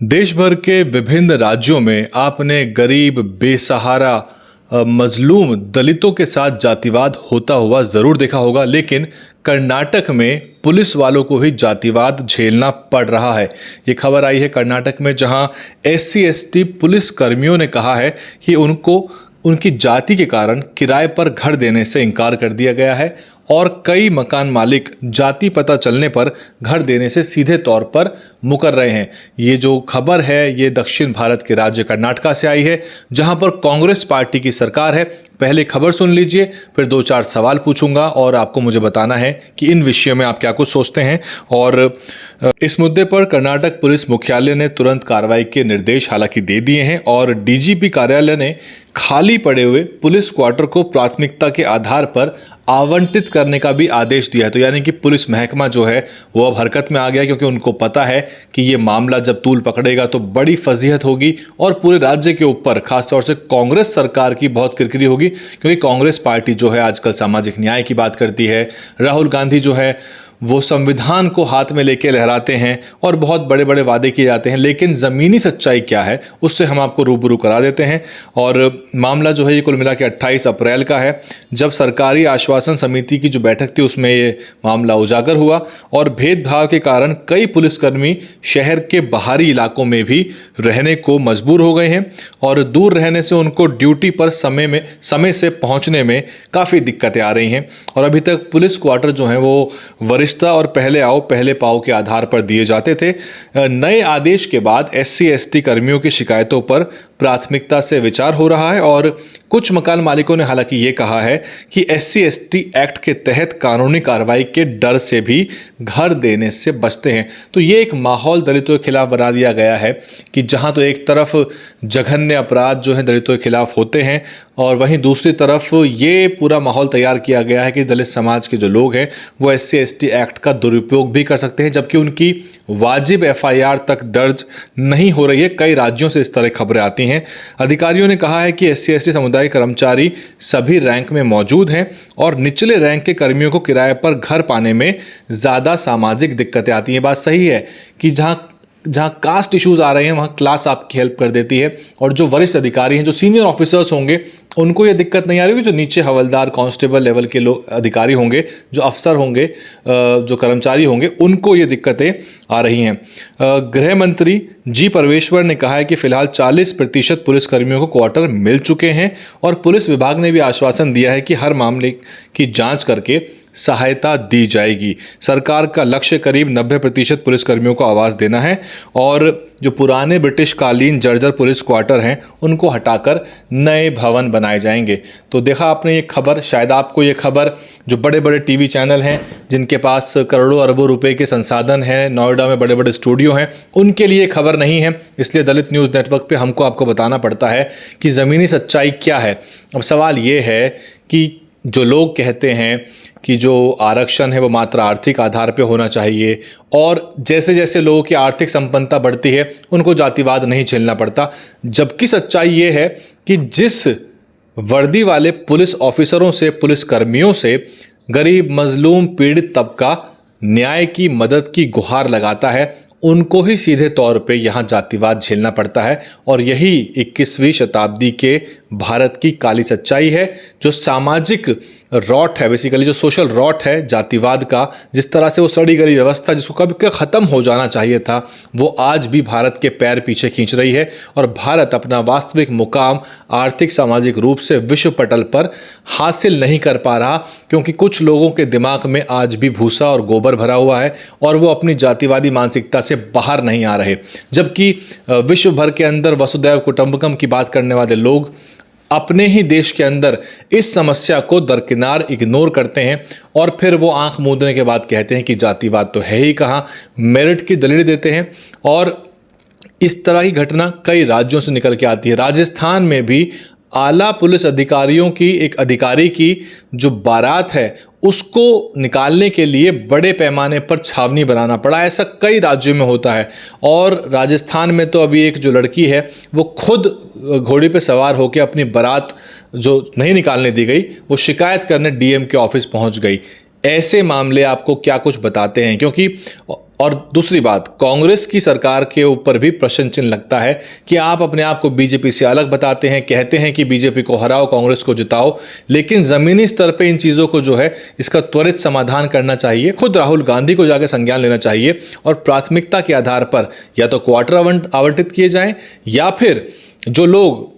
देश भर के विभिन्न राज्यों में आपने गरीब, बेसहारा, मजलूम दलितों के साथ जातिवाद होता हुआ ज़रूर देखा होगा, लेकिन कर्नाटक में पुलिस वालों को ही जातिवाद झेलना पड़ रहा है। ये खबर आई है कर्नाटक में, जहां SC/ST पुलिस कर्मियों ने कहा है कि उनको उनकी जाति के कारण किराए पर घर देने से इनकार कर दिया गया है और कई मकान मालिक जाति पता चलने पर घर देने से सीधे तौर पर मुकर रहे हैं। ये जो खबर है ये दक्षिण भारत के राज्य कर्नाटका से आई है, जहां पर कांग्रेस पार्टी की सरकार है। पहले खबर सुन लीजिए, फिर 2-4 सवाल पूछूंगा और आपको मुझे बताना है कि इन विषयों में आप क्या कुछ सोचते हैं। और इस मुद्दे पर कर्नाटक पुलिस मुख्यालय ने तुरंत कार्रवाई के निर्देश हालांकि दे दिए हैं और DGP कार्यालय ने खाली पड़े हुए पुलिस क्वार्टर को प्राथमिकता के आधार पर आवंटित करने का भी आदेश दिया है। तो यानी कि पुलिस महकमा जो है वो अब हरकत में आ गया, क्योंकि उनको पता है कि ये मामला जब तूल पकड़ेगा तो बड़ी फजीहत होगी और पूरे राज्य के ऊपर खासतौर से कांग्रेस सरकार की बहुत किरकिरी होगी, क्योंकि कांग्रेस पार्टी जो है आजकल सामाजिक न्याय की बात करती है। राहुल गांधी जो है वो संविधान को हाथ में लेके लहराते हैं और बहुत बड़े बड़े वादे किए जाते हैं, लेकिन ज़मीनी सच्चाई क्या है उससे हम आपको रूबरू करा देते हैं। और मामला जो है ये कुल मिला के 28 अप्रैल का है, जब सरकारी आश्वासन समिति की जो बैठक थी उसमें ये मामला उजागर हुआ और भेदभाव के कारण कई पुलिसकर्मी शहर के बाहरी इलाकों में भी रहने को मजबूर हो गए हैं और दूर रहने से उनको ड्यूटी पर समय से पहुंचने में काफ़ी दिक्कतें आ रही हैं। और अभी तक पुलिस क्वार्टर जो हैं वो वरिष्ठता और पहले आओ पहले पाओ के आधार पर दिए जाते थे। नए आदेश के बाद SC/ST कर्मियों की शिकायतों पर प्राथमिकता से विचार हो रहा है और कुछ मकान मालिकों ने हालांकि ये कहा है कि SC/ST एक्ट के तहत कानूनी कार्रवाई के डर से भी घर देने से बचते हैं। तो ये एक माहौल दलितों के खिलाफ बना दिया गया है कि जहां तो एक तरफ जघन्य अपराध जो है दलितों के खिलाफ होते हैं और वहीं दूसरी तरफ ये पूरा माहौल तैयार किया गया है कि दलित समाज के जो लोग हैं वो SC/ST एक्ट का दुरुपयोग भी कर सकते हैं, जबकि उनकी वाजिब FIR तक दर्ज नहीं हो रही है। कई राज्यों से इस तरह खबरें आती हैं। अधिकारियों ने कहा है कि SC/ST समुदाय कर्मचारी सभी रैंक में मौजूद हैं और निचले रैंक के कर्मियों को किराए पर घर पाने में ज़्यादा सामाजिक दिक्कतें आती हैं। बात सही है कि जहाँ कास्ट इश्यूज आ रहे हैं वहाँ क्लास आपकी हेल्प कर देती है और जो वरिष्ठ अधिकारी हैं, जो सीनियर ऑफिसर्स होंगे, उनको ये दिक्कत नहीं आ रही होगी। जो नीचे हवलदार, कांस्टेबल लेवल के लोग अधिकारी होंगे, जो अफसर होंगे, जो कर्मचारी होंगे, उनको ये दिक्कतें आ रही हैं। गृह मंत्री G. परमेश्वर ने कहा है कि फिलहाल 40% पुलिसकर्मियों को क्वार्टर मिल चुके हैं और पुलिस विभाग ने भी आश्वासन दिया है कि हर मामले की जांच करके सहायता दी जाएगी। सरकार का लक्ष्य करीब 90% पुलिसकर्मियों को आवास देना है और जो पुराने ब्रिटिश कालीन जर्जर पुलिस क्वार्टर हैं उनको हटाकर नए भवन बनाए जाएंगे। तो देखा आपने ये खबर, शायद आपको ये खबर, जो बड़े बड़े TV चैनल हैं जिनके पास करोड़ों अरबों रुपए के संसाधन हैं, नोएडा में बड़े बड़े स्टूडियो हैं, उनके लिए खबर नहीं है। इसलिए दलित न्यूज़ नेटवर्क पे हमको आपको बताना पड़ता है कि ज़मीनी सच्चाई क्या है। अब सवाल ये है कि जो लोग कहते हैं कि जो आरक्षण है वो मात्र आर्थिक आधार पे होना चाहिए और जैसे जैसे लोगों की आर्थिक संपन्नता बढ़ती है उनको जातिवाद नहीं झेलना पड़ता, जबकि सच्चाई ये है कि जिस वर्दी वाले पुलिस ऑफिसरों से, पुलिस कर्मियों से गरीब, मजलूम, पीड़ित तबका न्याय की मदद की गुहार लगाता है, उनको ही सीधे तौर पे यहाँ जातिवाद झेलना पड़ता है। और यही 21वीं शताब्दी के भारत की काली सच्चाई है। जो सामाजिक रॉट है, बेसिकली जो सोशल रॉट है जातिवाद का, जिस तरह से वो सड़ी गली व्यवस्था जिसको कभी कभी ख़त्म हो जाना चाहिए था, वो आज भी भारत के पैर पीछे खींच रही है और भारत अपना वास्तविक मुकाम आर्थिक सामाजिक रूप से विश्व पटल पर हासिल नहीं कर पा रहा, क्योंकि कुछ लोगों के दिमाग में आज भी भूसा और गोबर भरा हुआ है और वो अपनी जातिवादी मानसिकता से बाहर नहीं आ रहे। जबकि विश्व भर के अंदर वसुधैव कुटुंबकम की बात करने वाले लोग अपने ही देश के अंदर इस समस्या को दरकिनार इग्नोर करते हैं और फिर वो आंख मूंदने के बाद कहते हैं कि जातिवाद तो है ही कहाँ, मेरिट की दलील देते हैं। और इस तरह की घटना कई राज्यों से निकल के आती है। राजस्थान में भी आला पुलिस अधिकारियों की एक अधिकारी की जो बारात है उसको निकालने के लिए बड़े पैमाने पर छावनी बनाना पड़ा। ऐसा कई राज्यों में होता है और राजस्थान में तो अभी एक जो लड़की है वो खुद घोड़ी पे सवार होकर अपनी बारात जो नहीं निकालने दी गई वो शिकायत करने DM के ऑफिस पहुंच गई। ऐसे मामले आपको क्या कुछ बताते हैं, क्योंकि और दूसरी बात, कांग्रेस की सरकार के ऊपर भी प्रश्न चिन्ह लगता है कि आप अपने आप को बीजेपी से अलग बताते हैं, कहते हैं कि बीजेपी को हराओ, कांग्रेस को जिताओ, लेकिन जमीनी स्तर पे इन चीज़ों को जो है इसका त्वरित समाधान करना चाहिए। खुद राहुल गांधी को जाकर संज्ञान लेना चाहिए और प्राथमिकता के आधार पर या तो क्वार्टर आवंटित किए जाएं या फिर जो लोग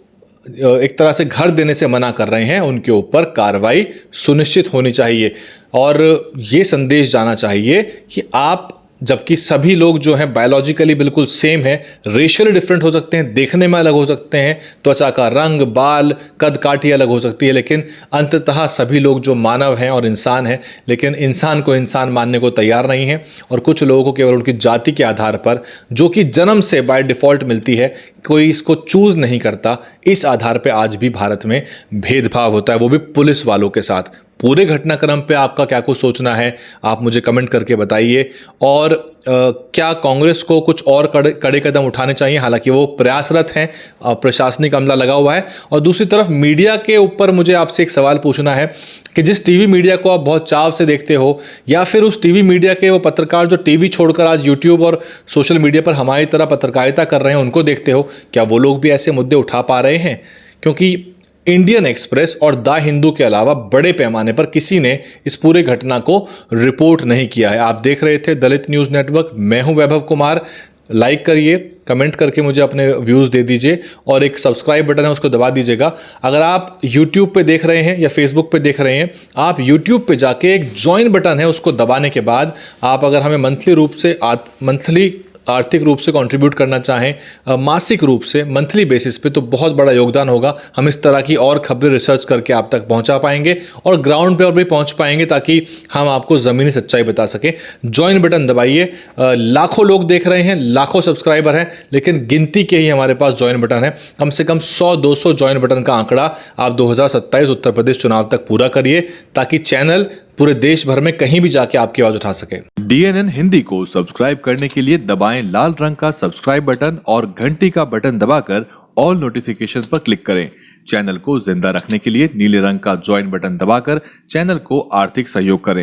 एक तरह से घर देने से मना कर रहे हैं उनके ऊपर कार्रवाई सुनिश्चित होनी चाहिए। और ये संदेश जाना चाहिए कि आप, जबकि सभी लोग जो हैं बायोलॉजिकली बिल्कुल सेम है, रेशियली डिफरेंट हो सकते हैं, देखने में अलग हो सकते हैं, त्वचा का रंग, बाल, कद काठी अलग हो सकती है, लेकिन अंततः सभी लोग जो मानव हैं और इंसान हैं, लेकिन इंसान को इंसान मानने को तैयार नहीं है। और कुछ लोगों को केवल उनकी जाति के आधार पर, जो कि जन्म से बाय डिफ़ॉल्ट मिलती है, कोई इसको चूज़ नहीं करता, इस आधार पर आज भी भारत में भेदभाव होता है, वो भी पुलिस वालों के साथ। पूरे घटनाक्रम पे आपका क्या कुछ सोचना है, आप मुझे कमेंट करके बताइए। और क्या कांग्रेस को कुछ और कड़े कदम उठाने चाहिए? हालांकि वो प्रयासरत हैं, प्रशासनिक अमला लगा हुआ है। और दूसरी तरफ मीडिया के ऊपर मुझे आपसे एक सवाल पूछना है कि जिस टीवी मीडिया को आप बहुत चाव से देखते हो, या फिर उस टीवी मीडिया के वो पत्रकार जो टीवी छोड़कर आज यूट्यूब और सोशल मीडिया पर हमारी तरह पत्रकारिता कर रहे हैं, उनको देखते हो, क्या वो लोग भी ऐसे मुद्दे उठा पा रहे हैं? क्योंकि इंडियन एक्सप्रेस और द हिंदू के अलावा बड़े पैमाने पर किसी ने इस पूरे घटना को रिपोर्ट नहीं किया है। आप देख रहे थे दलित न्यूज़ नेटवर्क, मैं हूं वैभव कुमार। लाइक करिए, कमेंट करके मुझे अपने व्यूज़ दे दीजिए और एक सब्सक्राइब बटन है उसको दबा दीजिएगा। अगर आप यूट्यूब पे देख रहे हैं या फेसबुक पे देख रहे हैं, आप यूट्यूब पे जाके एक ज्वाइन बटन है उसको दबाने के बाद आप अगर हमें मंथली आर्थिक रूप से कंट्रीब्यूट करना चाहें, मासिक रूप से मंथली बेसिस पे, तो बहुत बड़ा योगदान होगा। हम इस तरह की और खबरें रिसर्च करके आप तक पहुंचा पाएंगे और ग्राउंड पे और भी पहुंच पाएंगे, ताकि हम आपको ज़मीनी सच्चाई बता सकें। ज्वाइन बटन दबाइए। लाखों लोग देख रहे हैं, लाखों सब्सक्राइबर हैं, लेकिन गिनती के ही हमारे पास ज्वाइन बटन है। कम से कम 100-200 ज्वाइन बटन का आंकड़ा आप 2027 उत्तर प्रदेश चुनाव तक पूरा करिए, ताकि चैनल पूरे देश भर में कहीं भी जाके आपकी आवाज उठा सके। DNN हिंदी को सब्सक्राइब करने के लिए दबाएं लाल रंग का सब्सक्राइब बटन और घंटी का बटन दबाकर ऑल नोटिफिकेशंस पर क्लिक करें। चैनल को जिंदा रखने के लिए नीले रंग का ज्वाइन बटन दबाकर चैनल को आर्थिक सहयोग करें।